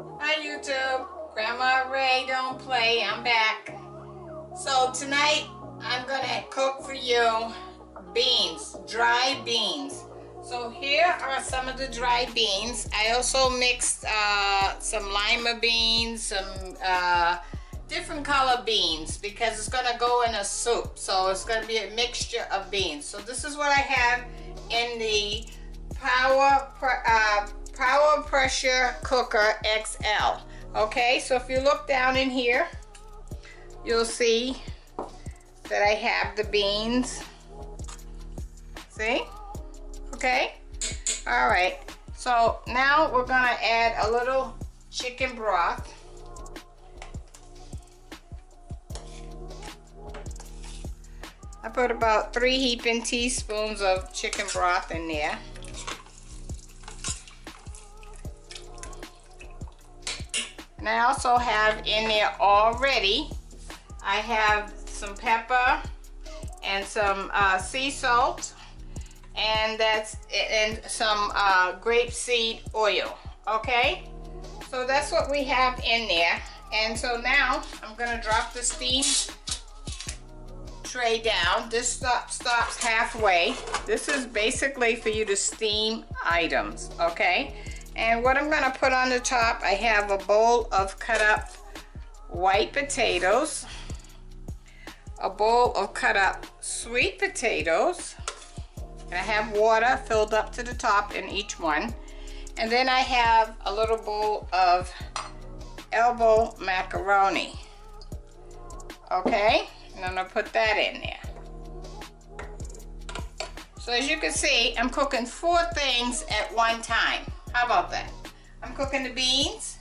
Hi YouTube, Grandma Ray don't play, I'm back. So tonight I'm gonna cook for you beans, dry beans. So here are some of the dry beans. I also mixed some lima beans, some different color beans because it's gonna go in a soup. So it's gonna be a mixture of beans. So this is what I have in the Power Pressure Cooker XL. Okay, so if you look down in here, you'll see that I have the beans. See? Okay? All right. So now we're gonna add a little chicken broth. I put about 3 heaping teaspoons of chicken broth in there. And I also have in there already, I have some pepper and some sea salt, and some grapeseed oil. Okay, so that's what we have in there. And so now I'm gonna drop the steam tray down. This stops halfway. This is basically for you to steam items. Okay, and what I'm gonna put on the top, I have a bowl of cut up white potatoes, a bowl of cut up sweet potatoes, and I have water filled up to the top in each one. And then I have a little bowl of elbow macaroni. Okay, and I'm gonna put that in there. So as you can see, I'm cooking 4 things at one time. How about that? I'm cooking the beans,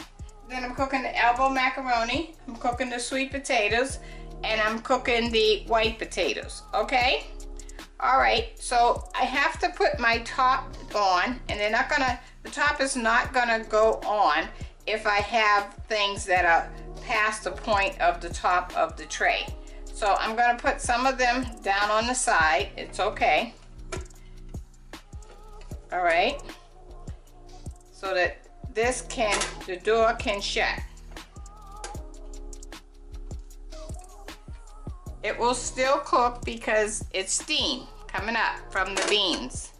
then I'm cooking the elbow macaroni, I'm cooking the sweet potatoes, and I'm cooking the white potatoes. Okay? All right, so I have to put my top on, and the top is not gonna go on if I have things that are past the point of the top of the tray. So I'm gonna put some of them down on the side. It's okay. All right, so that the door can shut. It will still cook because it's steam coming up from the beans.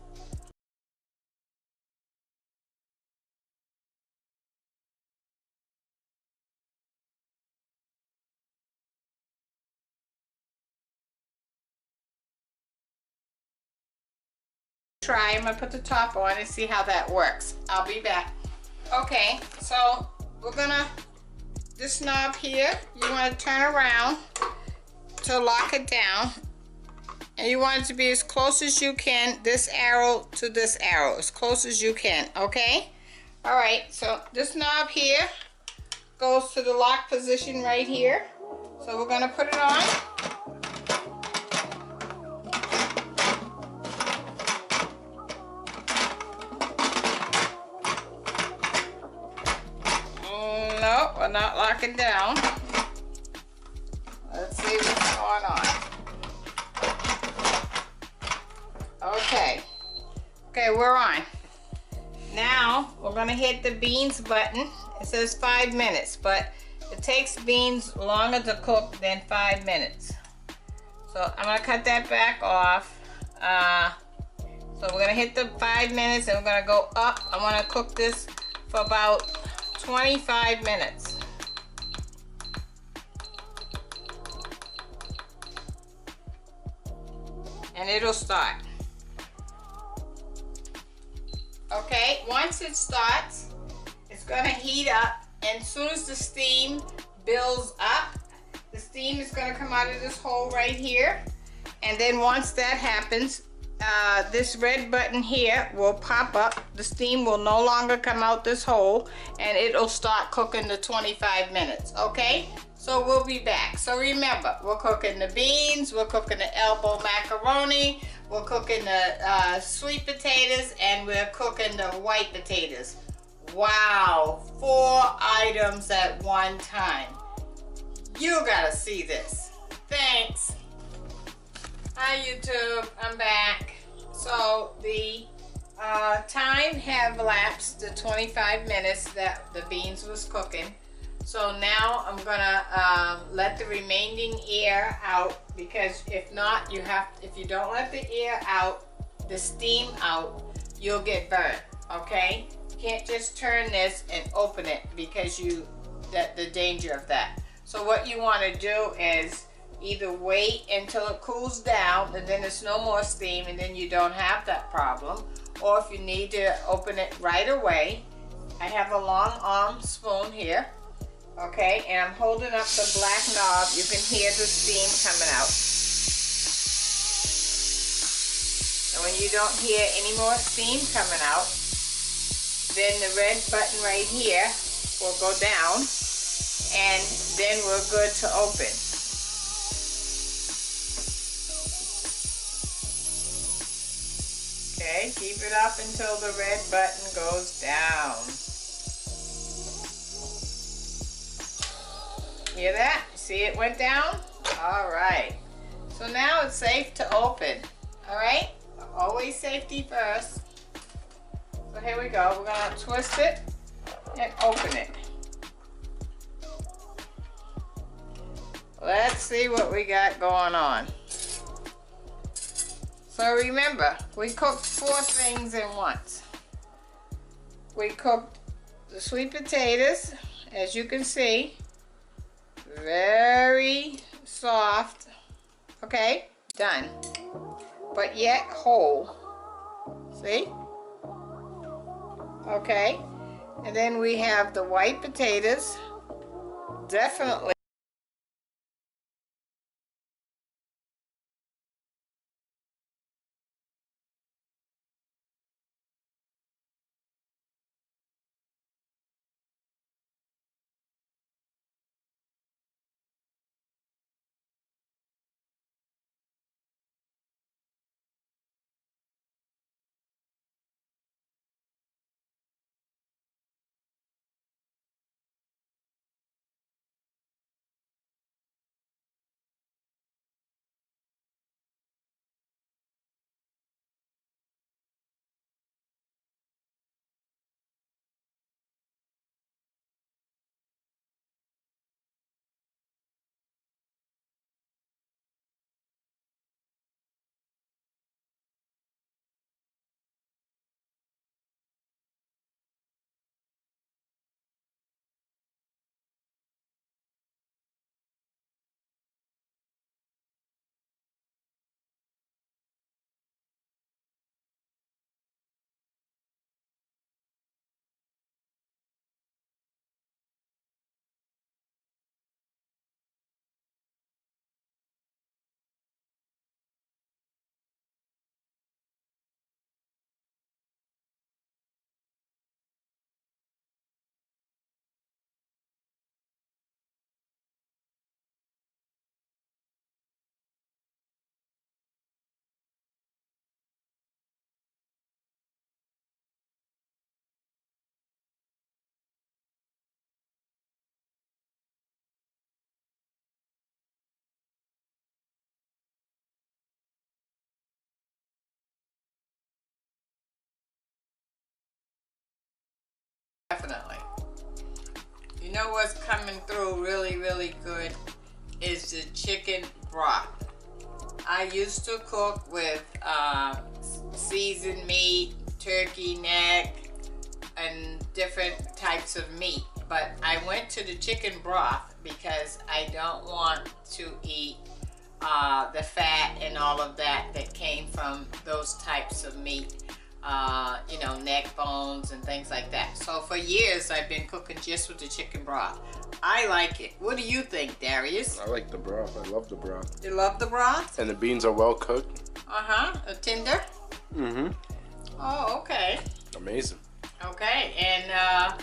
I'm gonna put the top on and see how that works. I'll be back. Okay, so we're gonna, this knob here, you want to turn around to lock it down, and you want it to be as close as you can, this arrow to this arrow, as close as you can. Okay, all right, so this knob here goes to the lock position right here, so we're gonna put it on. No, we're not locking down. Let's see what's going on. Okay. Okay, we're on. Now, we're gonna hit the beans button. It says 5 minutes, but it takes beans longer to cook than 5 minutes. So I'm gonna cut that back off. So we're gonna hit the 5 minutes and we're gonna go up. I wanna cook this for about 25 minutes. And it'll start. Okay, once it starts, it's gonna heat up, and as soon as the steam builds up, the steam is gonna come out of this hole right here. And then once that happens, this red button here will pop up. The steam will no longer come out this hole, and it'll start cooking the 25 minutes. Okay, so we'll be back. So remember, we're cooking the beans, we're cooking the elbow macaroni, we're cooking the sweet potatoes, and we're cooking the white potatoes. Wow, 4 items at one time. You gotta see this. Thanks. Hi YouTube, I'm back. So the time have elapsed the 25 minutes that the beans was cooking. So now I'm gonna let the remaining air out, because if not, if you don't let the air out, the steam out, you'll get burnt. Okay, you can't just turn this and open it, because the danger of that. So what you want to do is either wait until it cools down and then there's no more steam and then you don't have that problem, or if you need to open it right away, I have a long arm spoon here, okay, and I'm holding up the black knob. You can hear the steam coming out. And when you don't hear any more steam coming out, then the red button right here will go down, and then we're good to open. Okay, keep it up until the red button goes down. Hear that? See it went down? All right. So now it's safe to open. All right? Always safety first. So here we go. We're gonna twist it and open it. Let's see what we got going on. So remember, we cooked 4 things in once. We cooked the sweet potatoes, as you can see, very soft. Okay, done. But yet whole. See? Okay. And then we have the white potatoes. Definitely. Definitely. You know what's coming through really, really good is the chicken broth. I used to cook with seasoned meat, turkey neck, and different types of meat. But I went to the chicken broth because I don't want to eat the fat and all of that came from those types of meat. You know, neck bones and things like that. So for years I've been cooking just with the chicken broth. I like it. What do you think, Darius? I like the broth. I love the broth. You love the broth? And the beans are well cooked. Tender? Mm-hmm. Oh, okay. Amazing. Okay, and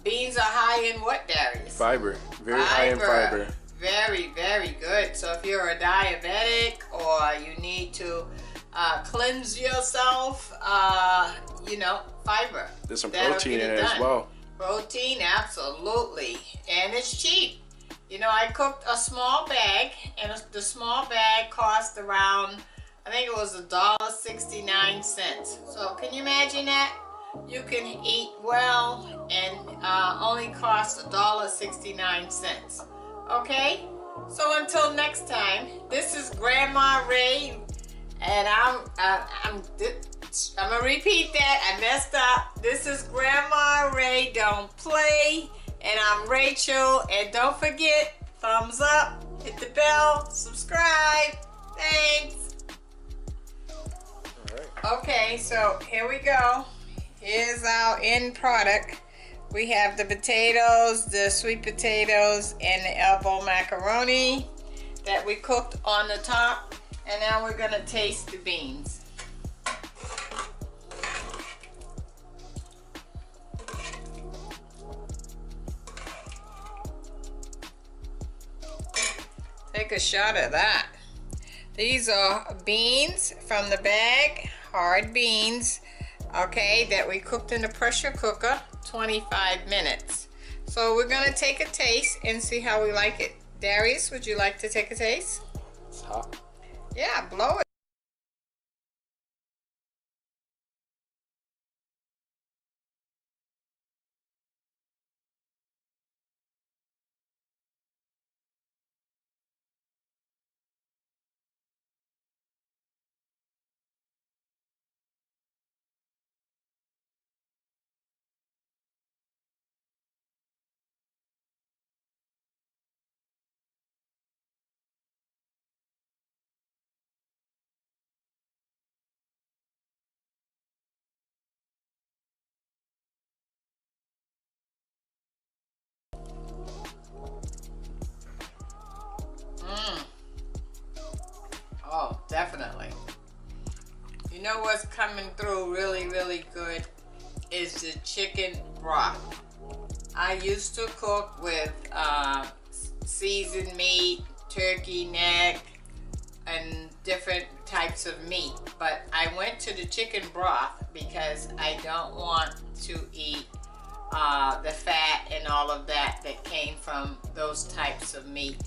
beans are high in what, Darius? Fiber. Very high in fiber. Very, very good. So if you're a diabetic or you need to cleanse yourself, you know, fiber. There's some protein in it as well. Protein, absolutely. And it's cheap. You know, I cooked a small bag, and the small bag cost around I think it was $1.69. So can you imagine that? You can eat well and only cost $1.69. Okay? So until next time, this is Grandma Ray, and I'm gonna repeat that. I messed up. This is Grandma Ray. Don't play. And I'm Rachel. And don't forget, thumbs up, hit the bell, subscribe. Thanks. All right. Okay, so here we go. Here's our end product. We have the potatoes, the sweet potatoes, and the elbow macaroni that we cooked on the top. And now we're gonna taste the beans. Take a shot of that. These are beans from the bag, hard beans, okay, that we cooked in the pressure cooker 25 minutes. So we're gonna take a taste and see how we like it. Darius, would you like to take a taste? It's hot. Yeah, blow it. Oh, definitely. You know what's coming through really, really good is the chicken broth. I used to cook with seasoned meat, turkey neck, and different types of meat. But I went to the chicken broth because I don't want to eat the fat and all of that came from those types of meat.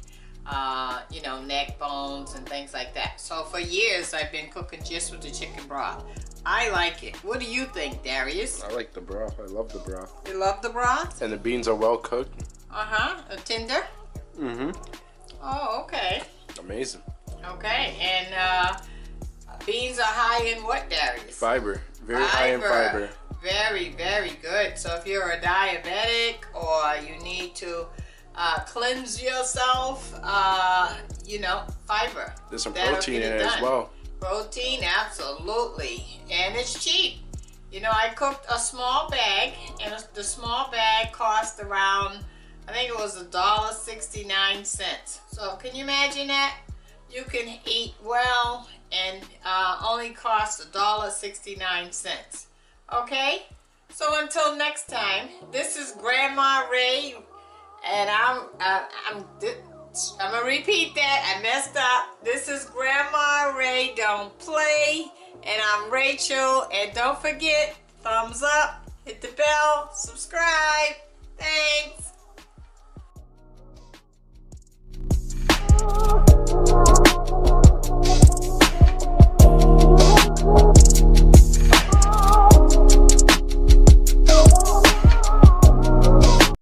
You know, neck bones and things like that. So for years I've been cooking just with the chicken broth. I like it. What do you think, Darius? I like the broth. I love the broth. You love the broth? And the beans are well cooked. Tender? Mm-hmm. Oh, okay. Amazing. Okay, and beans are high in what, Darius? Fiber. Very high in fiber. Very, very good. So if you're a diabetic or you need to cleanse yourself, you know, fiber. There's some protein in it as well. Protein, absolutely. And it's cheap. You know, I cooked a small bag, and the small bag cost around, I think it was $1.69. So can you imagine that? You can eat well and only cost $1.69. Okay? So until next time, this is Grandma Ray, and I'm gonna repeat that. I messed up. This is Grandma Ray. Don't play. And I'm Rachel. And don't forget, thumbs up, hit the bell, subscribe. Thanks.